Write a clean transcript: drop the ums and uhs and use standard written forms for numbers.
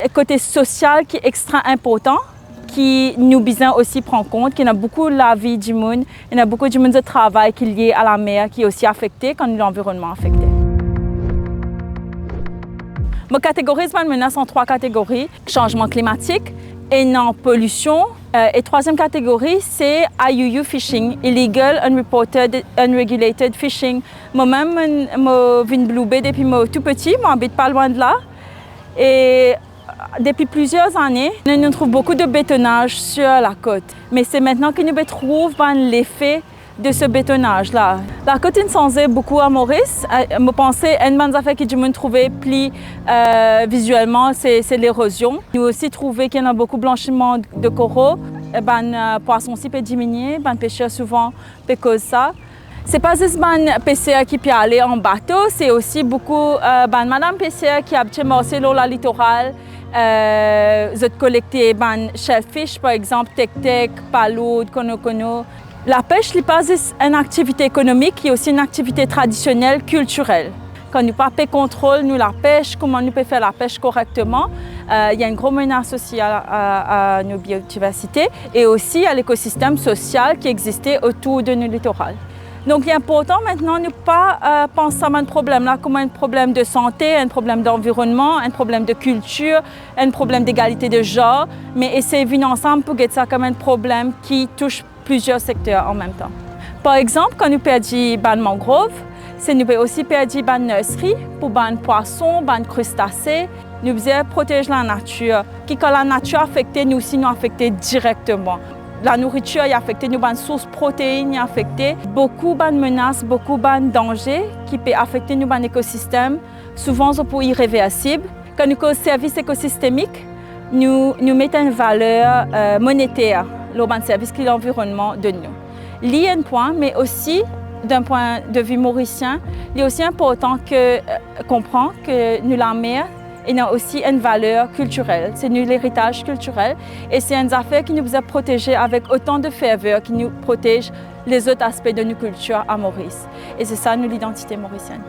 Un côté social qui est extra important, qui nous besoin aussi prendre compte, qu'il y a beaucoup la vie du monde, il y a beaucoup du monde de travail qui est lié à la mer, qui est aussi affecté quand l'environnement est affecté. Je catégorise ma menace en 3 catégories: changement climatique, et non pollution. Et 3e catégorie, c'est IUU fishing, illegal, unreported, unregulated fishing. Moi-même, je viens de Blue Bay depuis tout petit, je n'habite pas loin de là. Et depuis plusieurs années, nous trouvons beaucoup de bétonnage sur la côte. Mais c'est maintenant que nous trouvons l'effet de ce bétonnage-là. La côte est censée beaucoup à Maurice. Je pense qu'une des affaires que je trouvé plus visuellement, c'est l'érosion. Nous aussi trouvé qu'il y a beaucoup de blanchiment de coraux. Les poissons aussi peuvent diminuer, les pêcheurs souvent peuvent causer ça. Ce n'est pas juste les pêcheurs qui peuvent aller en bateau, c'est aussi beaucoup madame pêcheurs qui habituellement sur le littoral. Ils collectent des shellfish, par exemple, tek-tek, palourde, kono-kono. La pêche n'est pas une activité économique, il y a aussi une activité traditionnelle, culturelle. Quand nous pas de contrôle, nous la pêche, comment nous pouvons faire la pêche correctement, il y a une grosse menace aussi à nos biodiversités et aussi à l'écosystème social qui existait autour de nos littoraux. Donc il est important maintenant de ne pas penser à un problème là comme un problème de santé, un problème d'environnement, un problème de culture, un problème d'égalité de genre, mais essayer de venir ensemble pour que ça comme un problème qui touche plusieurs secteurs en même temps. Par exemple, quand nous perdons les mangroves, nous pouvons aussi perdre les nurseries pour les poissons, les crustacés. Nous devons protéger la nature. Quand la nature est affectée, nous aussi nous affectons directement. La nourriture est affectée, nous avons une source de protéines affectée. Beaucoup de menaces, beaucoup de dangers qui peuvent affecter nos écosystèmes. Souvent, c'est irréversible. Quand nous avons un service écosystémique, nous mettons une valeur monétaire le service qui est l'environnement de nous. Il y a un point, mais aussi d'un point de vue mauricien, il est aussi important de comprendre que nous, la mer, il a aussi une valeur culturelle. C'est l'héritage culturel et c'est une affaire qui nous a protégés avec autant de ferveur, qui nous protège les autres aspects de nos cultures à Maurice. Et c'est ça, l'identité mauricienne.